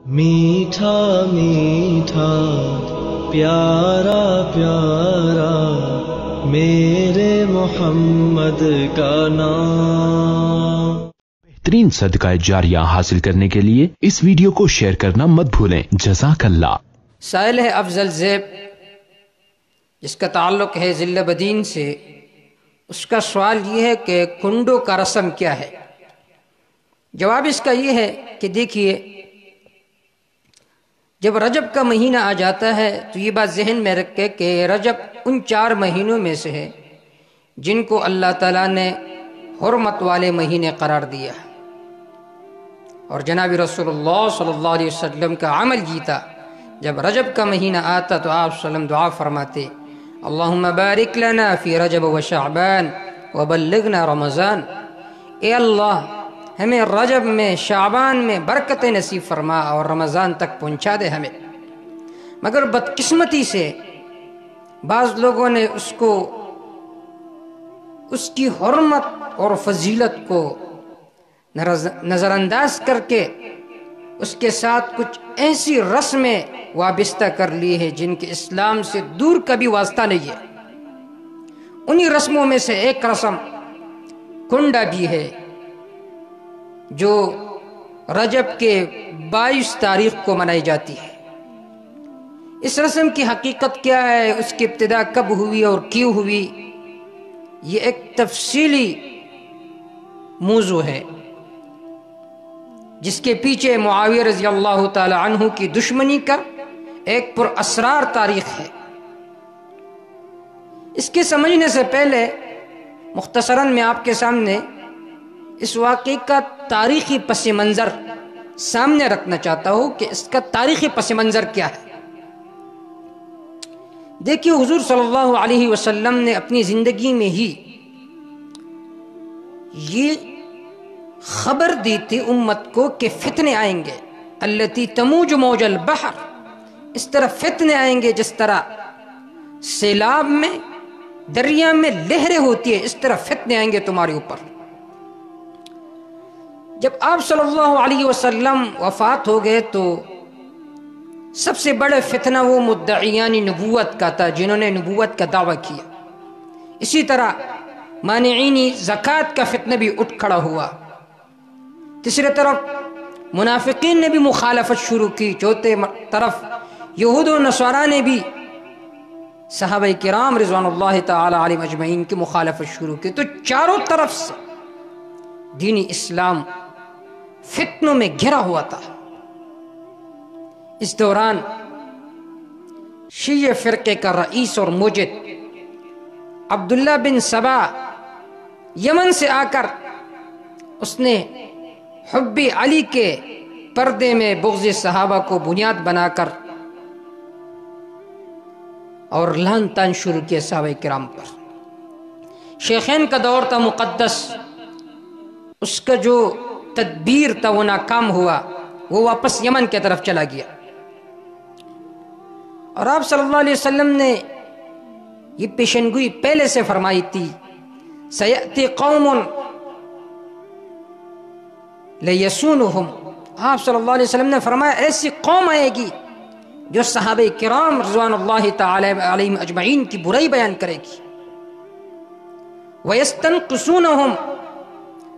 میٹھا میٹھا پیارا پیارا میرے محمد کا نام۔ بہترین صدقہ جاریہ حاصل کرنے کے لیے اس ویڈیو کو شیئر کرنا مت بھولیں۔ جزاک اللہ۔ سائل ہے افضل زیب، جس کا تعلق ہے ضلع بدین سے۔ اس کا سوال یہ ہے کہ کنڈوں کا رسم کیا ہے؟ جواب اس کا یہ ہے کہ دیکھیے، جب رجب کا مہینہ آ جاتا ہے تو یہ بات ذہن میں رکھے کہ رجب ان 4 مہینوں میں سے ہے جن کو اللہ تعالیٰ نے حرمت والے مہینے قرار دیا، اور جناب رسول اللہ صلی اللہ علیہ وسلم کا عمل جیتا۔ جب رجب کا مہینہ آتا تو آپ صلی اللہ علیہ وسلم دعا فرماتے، اللہم بارک لنا فی رجب و شعبان وبلغنا رمضان۔ اے اللہ، ہمیں رجب میں، شعبان میں برکت نصیب فرما اور رمضان تک پہنچا دے ہمیں۔ مگر بدقسمتی سے بعض لوگوں نے اس کی حرمت اور فضیلت کو نظر انداز کر کے اس کے ساتھ کچھ ایسی رسمیں وابستہ کر لی ہے جن کے اسلام سے دور کا بھی واسطہ نہیں ہے۔ انہی رسموں میں سے ایک رسم کنڈا بھی ہے، جو رجب کے 22 تاریخ کو منائی جاتی ہے۔ اس رسم کی حقیقت کیا ہے، اس کی ابتدا کب ہوئی اور کیوں ہوئی، یہ ایک تفصیلی موضوع ہے جس کے پیچھے معاویہ رضی اللہ تعالی عنہ کی دشمنی کا ایک پر اسرار تاریخ ہے۔ اس کے سمجھنے سے پہلے مختصراً میں آپ کے سامنے اس واقعے کا تاریخی پس منظر سامنے رکھنا چاہتا ہوں کہ اس کا تاریخی پس منظر کیا ہے۔ دیکھیے، حضور صلی اللہ علیہ وسلم نے اپنی زندگی میں ہی یہ خبر دی تھی امت کو کہ فتنے آئیں گے، التی تموج موج البحر، اس طرح فتنے آئیں گے جس طرح سیلاب میں، دریا میں لہریں ہوتی ہے، اس طرح فتنے آئیں گے تمہارے اوپر۔ جب آپ صلی اللہ علیہ وسلم وفات ہو گئے تو سب سے بڑا فتنہ وہ مدعیان نبوت کا تھا جنہوں نے نبوت کا دعویٰ کیا۔ اسی طرح مانعین زکوٰۃ کا فتنہ بھی اٹھ کھڑا ہوا۔ تیسری طرف منافقین نے بھی مخالفت شروع کی، چوتھے طرف یہود و نصارہ نے بھی صحابہ کرام رضوان اللہ تعالی علیہم اجمعین کی مخالفت شروع کی۔ تو چاروں طرف سے دین اسلام فتنوں میں گھرا ہوا تھا۔ اس دوران شیعہ فرقے کا رئیس اور موجد عبداللہ بن سبا یمن سے آ کر اس نے حب علی کے پردے میں بغض صحابہ کو بنیاد بنا کر اور لعن طعن شروع کیا صحابہ کرام پر۔ شیخین کا دور تھا مقدس، اس کا جو تدبیر تھا وہ ناکام ہوا، وہ واپس یمن کی طرف چلا گیا۔ اور آپ صلی اللہ علیہ وسلم نے یہ پیشنگوئی پہلے سے فرمائی تھی، سیأتی قوم لیسونہم۔ آپ صلی اللہ علیہ وسلم نے فرمایا ایسی قوم آئے گی جو صحابہ کرام رضوان اللہ تعالی علیہم اجمعین کی برائی بیان کرے گی، ویستنقصونہم،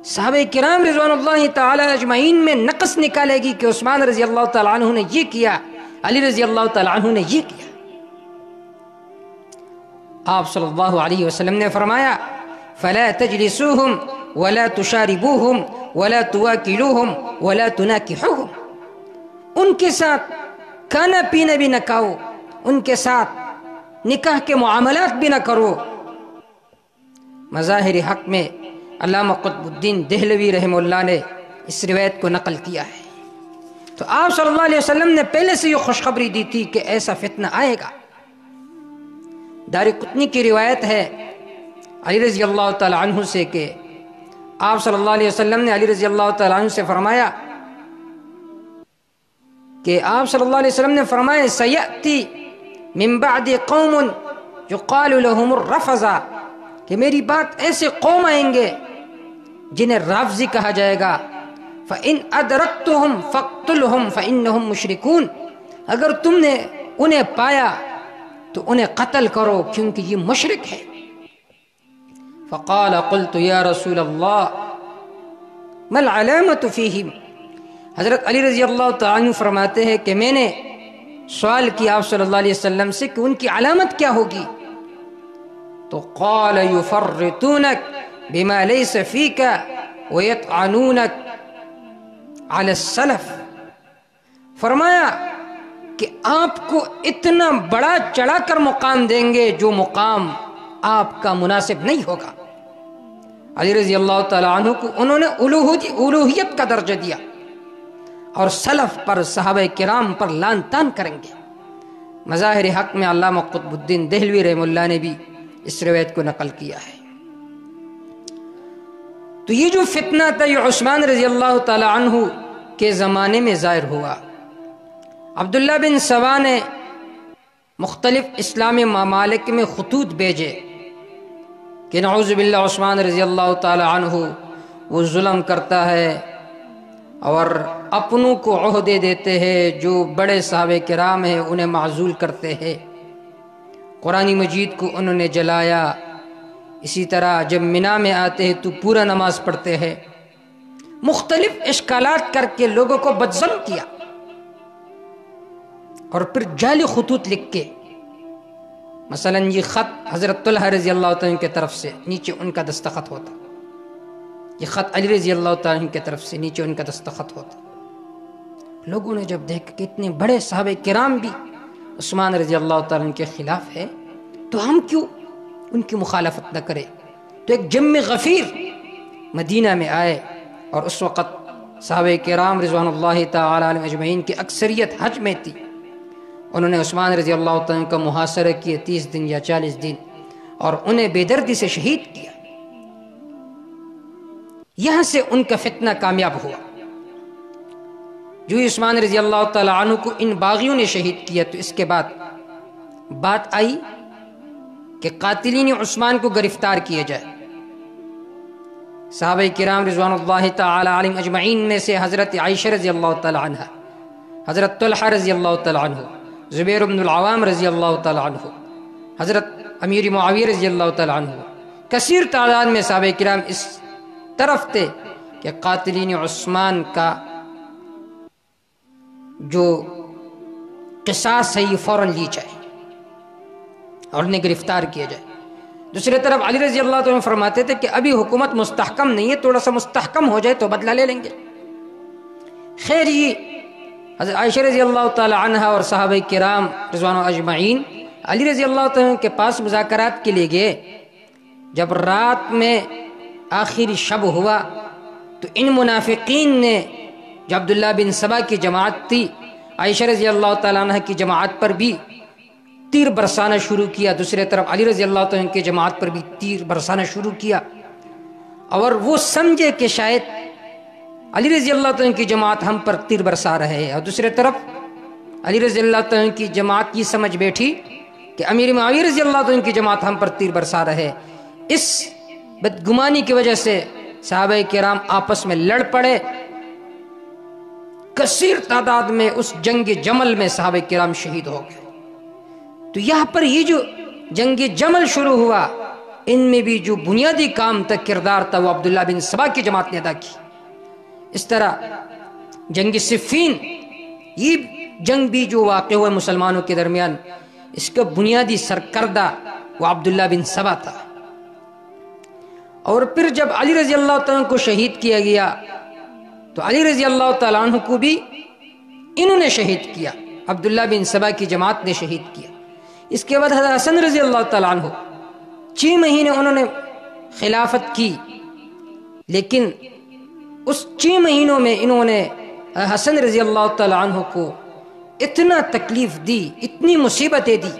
صحابہ کرام رضوان اللہ تعالی اجمعین میں نقص نکالے گی کہ عثمان رضی اللہ تعالی عنہ نے یہ کیا، علی رضی اللہ تعالی عنہ نے یہ کیا۔ آپ صلی اللہ علیہ وسلم نے فرمایا، فلا تجلسوہم ولا تشاربوہم ولا تواکلوہم ولا تناکحوہم، ان کے ساتھ کھانا پینا بھی نہ کھاؤ، ان کے ساتھ نکاح کے معاملات بھی نہ کرو۔ مظاہر حق میں علامہ قطب الدین دہلوی رحمہ اللہ نے اس روایت کو نقل کیا ہے۔ تو آپ صلی اللہ علیہ وسلم نے پہلے سے یہ خوشخبری دی تھی کہ ایسا فتنہ آئے گا۔ دارقطنی کی روایت ہے علی رضی اللہ تعالی عنہ سے کہ آپ صلی اللہ علیہ وسلم نے علی رضی اللہ تعالی عنہ سے فرمایا کہ آپ صلی اللہ علیہ وسلم نے فرمایا، سیأتی من بعد قوم یقال لهم الرفضہ، کہ میری بات ایسے قوم آئیں گے جنہیں رافضی کہا جائے گا، فَإِنْ أَدْرَكْتُهُمْ فَاقْتُلْهُمْ فَإِنَّهُمْ مُشْرِكُونَ، اگر تم نے انہیں پایا تو انہیں قتل کرو کیونکہ یہ مشرک ہے۔ فقال قلت یا رسول اللہ ما العلامۃ فیہم، حضرت علی رضی اللہ تعالیٰ عنہ فرماتے ہیں کہ میں نے سوال کیا آپ صلی اللہ علیہ وسلم سے کہ ان کی علامت کیا ہوگی؟ تو قال یفرطونک بما لیس فیک ویطعنونک علی السلف، فرمایا کہ آپ کو اتنا بڑا چڑھا کر مقام دیں گے جو مقام آپ کا مناسب نہیں ہوگا۔ علی رضی اللہ تعالیٰ عنہ کو انہوں نے الوہیت کا درجہ دیا اور سلف پر صحابہ کرام پر لعن طعن کریں گے۔ مظاہر حق میں علامہ قطب الدین دہلوی رحمہ اللہ نے بھی اس روایت کو نقل کیا ہے۔ تو یہ جو فتنہ تھا یہ عثمان رضی اللہ تعالی عنہ کے زمانے میں ظاہر ہوا۔ عبداللہ بن سبا نے مختلف اسلامی ممالک میں خطوط بھیجے کہ نعوذ باللہ عثمان رضی اللہ تعالی عنہ وہ ظلم کرتا ہے اور اپنوں کو عہدے دیتے ہیں، جو بڑے صحابہ کرام ہیں انہیں معزول کرتے ہیں، قرآن مجید کو انہوں نے جلایا، اسی طرح جب منا میں آتے ہیں تو پورا نماز پڑھتے ہیں، مختلف اشکالات کر کے لوگوں کو بدظن کیا، اور پھر جعلی خطوط لکھ کے، مثلا یہ خط حضرت طلحہ رضی اللہ تعالیٰ کی طرف سے نیچے ان کا دستخط ہوتا، یہ خط علی رضی اللہ تعالیٰ کی طرف سے نیچے ان کا دستخط ہوتا۔ لوگوں نے جب دیکھا کہ اتنے بڑے صحابہ کرام بھی عثمان رضی اللہ تعالیٰ کے خلاف ہے تو ہم کیوں ان کی مخالفت نہ کرے، تو ایک جم غفیر مدینہ میں آئے، اور اس وقت صحابہ کرام رضوان اللہ تعالی علیہم اجمعین کی اکثریت حج میں تھی۔ انہوں نے عثمان رضی اللہ تعالیٰ کا محاصرہ کیا 30 دن یا 40 دن، اور انہیں بے دردی سے شہید کیا۔ یہاں سے ان کا فتنہ کامیاب ہوا۔ جو عثمان رضی اللہ تعالیٰ عنہ کو ان باغیوں نے شہید کیا تو اس کے بعد بات آئی کہ قاتلین عثمان کو گرفتار کیا جائے۔ صحابہ کرام رضوان اللہ تعالی علیہم اجمعین میں سے حضرت عائشہ رضی اللہ تعالی عنہ، حضرت طلحہ رضی اللہ تعالی عنہ، زبیر بن العوام رضی اللہ تعالی عنہ، حضرت امیر معاویہ رضی اللہ تعالی عنہ، کثیر تعداد میں صحابہ کرام اس طرف تھے کہ قاتلین عثمان کا جو قصاص ہے یہ فوراً لی جائے اور انہیں گرفتار کیا جائے۔ دوسری طرف علی رضی اللہ عنہ فرماتے تھے کہ ابھی حکومت مستحکم نہیں ہے، تھوڑا سا مستحکم ہو جائے تو بدلہ لے لیں گے۔ خیر، یہ حضرت عائشہ رضی اللہ تعالی عنہ اور صحابہ کرام رضوان اجمعین علی رضی اللہ عنہ کے پاس مذاکرات کے لیے گئے۔ جب رات میں آخری شب ہوا تو ان منافقین نے، جو عبداللہ بن سبا کی جماعت تھی، عائشہ رضی اللہ تعالیٰ عنہ کی جماعت پر بھی تیر برسانا شروع کیا، دوسرے طرف علی رضی اللہ عنہ کی جماعت پر بھی تیر برسانا شروع کیا، اور وہ سمجھے کہ شاید علی رضی اللہ عنہ کی جماعت ہم پر تیر برسا رہے ہیں، اور دوسرے طرف علی رضی اللہ عنہ کی جماعت یہ سمجھ بیٹھی کہ امیر معاویہ رضی اللہ عنہ کی جماعت ہم پر تیر برسا رہے۔ اس بدگمانی کی وجہ سے صحابہ کرام آپس میں لڑ پڑے، کثیر تعداد میں اس جنگ جمل میں صحابہ کرام شہید ہو گئے۔ تو یہاں پر یہ جو جنگ جمل شروع ہوا، ان میں بھی جو بنیادی کام تھا، کردار تھا، وہ عبداللہ بن سبا کی جماعت نے ادا کی۔ اس طرح جنگ صفین، یہ جنگ بھی جو واقع ہوا مسلمانوں کے درمیان، اس کا بنیادی سرکردہ وہ عبداللہ بن سبا تھا۔ اور پھر جب علی رضی اللہ تعالیٰ کو شہید کیا گیا تو علی رضی اللہ تعالیٰ عنہ کو بھی انہوں نے شہید کیا، عبداللہ بن سبا کی جماعت نے شہید کیا۔ اس کے بعد حضرت حسن رضی اللہ تعالیٰ عنہ 6 مہینے انہوں نے خلافت کی، لیکن اس 6 مہینوں میں انہوں نے حسن رضی اللہ تعالیٰ عنہ کو اتنا تکلیف دی، اتنی مصیبتیں دی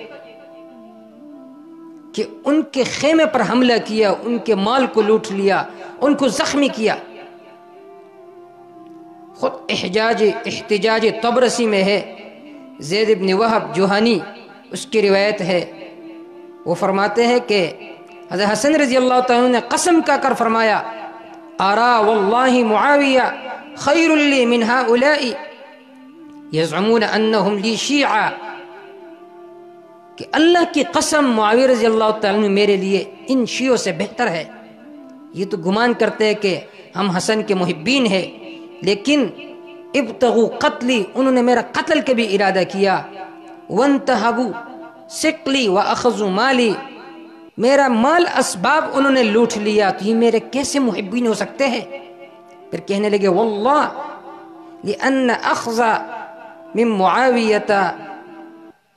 کہ ان کے خیمے پر حملہ کیا، ان کے مال کو لوٹ لیا، ان کو زخمی کیا۔ خود احتجاج طبرسی میں ہے، زید بن وہب جوہانی اس کی روایت ہے، وہ فرماتے ہیں کہ حضرت حسن رضی اللہ تعالیٰ نے قسم کا کر فرمایا، آرا واللہ معاویہ خیر لی من ہؤلاء یزعمون انہم لی شیعہ، کہ اللہ کی قسم معاویہ رضی اللہ تعالیٰ عنہ میرے لیے ان شیعوں سے بہتر ہے۔ یہ تو گمان کرتے ہیں کہ ہم حسن کے محبین ہیں، لیکن ابتغوا قتلی، انہوں نے میرا قتل کے بھی ارادہ کیا، وانتہبوا ثقلی واخذوا مالی، میرا مال اسباب انہوں نے لوٹ لیا، تو یہ میرے کیسے محبین ہو سکتے ہیں؟ پھر کہنے لگے واللہ لأن اخذ من معاویۃ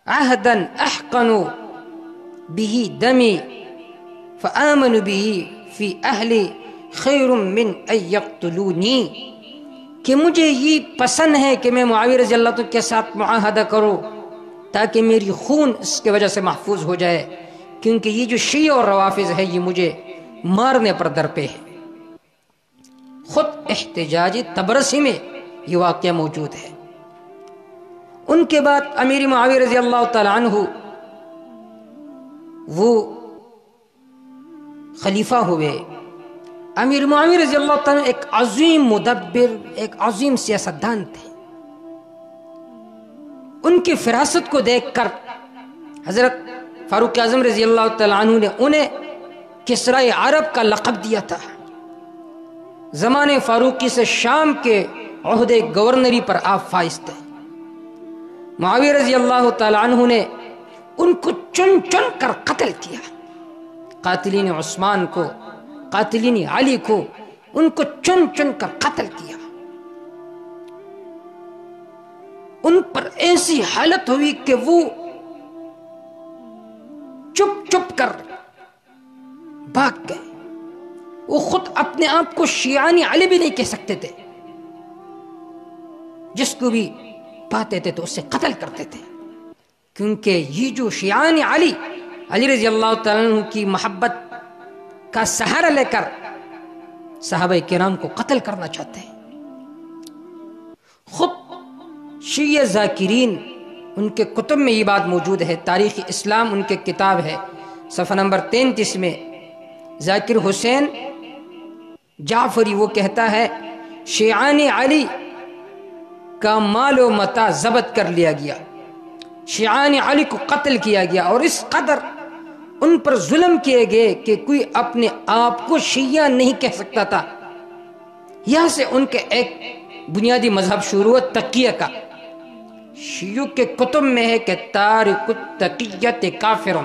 عہدا احقن به دمی فآمن به فی اہلی خیر من ان یقتلونی، کہ مجھے یہ پسند ہے کہ میں معاویہ رضی اللہ عنہ کے ساتھ معاہدہ کروں تاکہ میری خون اس کے وجہ سے محفوظ ہو جائے، کیونکہ یہ جو شیعہ اور روافض ہے یہ مجھے مارنے پر درپے ہے۔ خود احتجاج طبرسی میں یہ واقعہ موجود ہے۔ ان کے بعد امیر معاویہ رضی اللہ تعالی عنہ وہ خلیفہ ہوئے۔ امیر معاویہ رضی اللہ تعالی عنہ ایک عظیم مدبر، ایک عظیم سیاستدان تھے۔ ان کی فراست کو دیکھ کر حضرت فاروق اعظم رضی اللہ تعالی عنہ نے انہیں کسرائے عرب کا لقب دیا تھا۔ زمانے فاروقی سے شام کے عہدے گورنری پر آپ فائز تھے۔ معاویہ رضی اللہ تعالی عنہ نے ان کو چن چن کر قتل کیا، قاتلین عثمان کو، قاتلین علی کو، ان کو چن چن کر قتل کیا۔ ان پر ایسی حالت ہوئی کہ وہ چپ چپ کر بھاگ گئے۔ وہ خود اپنے آپ کو شیعان علی بھی نہیں کہہ سکتے تھے، جس کو بھی پاتے تھے تو اسے قتل کرتے تھے، کیونکہ یہ جو شیعان علی رضی اللہ تعالیٰ عنہ کی محبت کا سہارا لے کر صحابہ کرام کو قتل کرنا چاہتے ہیں۔ خود شیعہ ذاکرین ان کے کتب میں یہ بات موجود ہے، تاریخ اسلام ان کے کتاب ہے، صفحہ نمبر 33 میں ذاکر حسین جعفری وہ کہتا ہے شیعان علی کا مال و متاع ضبط کر لیا گیا، شیعان علی کو قتل کیا گیا، اور اس قدر ان پر ظلم کیے گئے کہ کوئی اپنے آپ کو شیعہ نہیں کہہ سکتا تھا۔ یہاں سے ان کے ایک بنیادی مذہب شروع ہوا تقیہ کا۔ شیعوں کے کتب میں ہے کہ تارک التقیۃ کافر،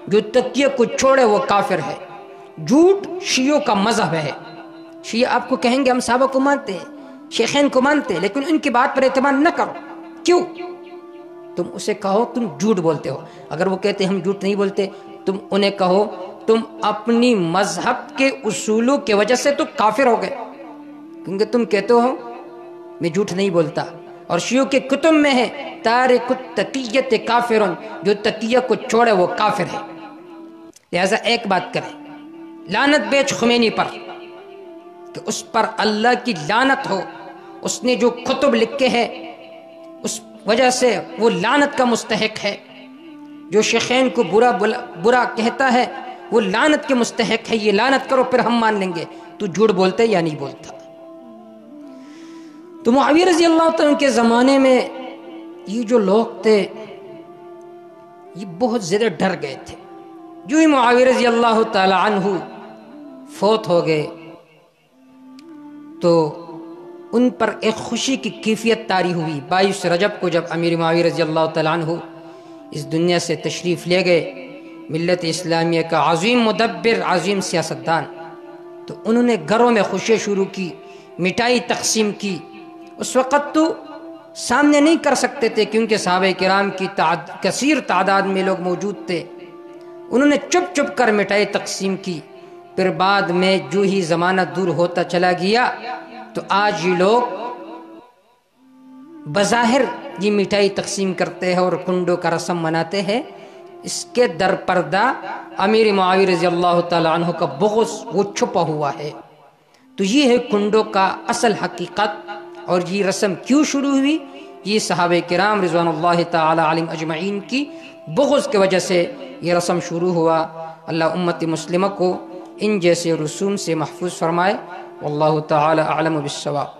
جو تقیہ کو چھوڑے وہ کافر ہے۔ جھوٹ شیعوں کا مذہب ہے۔ شیعہ آپ کو کہیں گے ہم صحابہ کو مانتے ہیں، شیخین کو مانتے ہیں، لیکن ان کی بات پر اعتماد نہ کرو۔ کیوں؟ تم اسے کہو تم جھوٹ بولتے ہو۔ اگر وہ کہتے ہم جھوٹ نہیں بولتے، تم انہیں کہو تم اپنی مذہب کے اصولوں کی وجہ سے تو کافر ہو گئے، کیونکہ تم کہتے ہو میں جھوٹ نہیں بولتا۔ اور شیعوں کے کتب میں ہے تارک التقیۃ کافر، جو تقیہ کو چھوڑے وہ کافر ہے۔ لہذا ایک بات کریں، لعنت بیچ خمینی پر کہ اس پر اللہ کی لعنت ہو، اس نے جو کتب لکھے ہیں اس وجہ سے وہ لعنت کا مستحق ہے۔ جو شیخین کو برا کہتا ہے وہ لعنت کے مستحق ہے، یہ لعنت کرو پھر ہم مان لیں گے تو جھوٹ بولتے یا نہیں بولتا۔ تو معاویہ رضی اللہ تعالیٰ کے زمانے میں یہ جو لوگ تھے یہ بہت زیادہ ڈر گئے تھے۔ جو ہی معاویہ رضی اللہ تعالی عنہ فوت ہو گئے تو ان پر ایک خوشی کی کیفیت طاری ہوئی۔ 22 رجب کو جب امیر معاویہ رضی اللہ تعالی عنہ اس دنیا سے تشریف لے گئے، ملت اسلامیہ کا عظیم مدبر، عظیم سیاستدان، تو انہوں نے گھروں میں خوشی شروع کی، مٹھائی تقسیم کی۔ اس وقت تو سامنے نہیں کر سکتے تھے کیونکہ صحابہ کرام کی کثیر تعداد میں لوگ موجود تھے۔ انہوں نے چپ چپ کر مٹھائی تقسیم کی۔ پھر بعد میں جو ہی زمانہ دور ہوتا چلا گیا تو آج یہ لوگ بظاہر یہ مٹھائی تقسیم کرتے ہیں اور کنڈوں کا رسم مناتے ہیں، اس کے در پردہ امیر معاویہ رضی اللہ تعالی عنہ کا بغض وہ چھپا ہوا ہے۔ تو یہ ہے کنڈوں کا اصل حقیقت، اور یہ رسم کیوں شروع ہوئی؟ یہ صحابہ کرام رضوان اللہ تعالی علیہم اجمعین کی بغض کی وجہ سے یہ رسم شروع ہوا۔ اللہ امت مسلمہ کو ان جیسے رسوم سے محفوظ فرمائے۔ واللہ تعالی اعلم بالصواب۔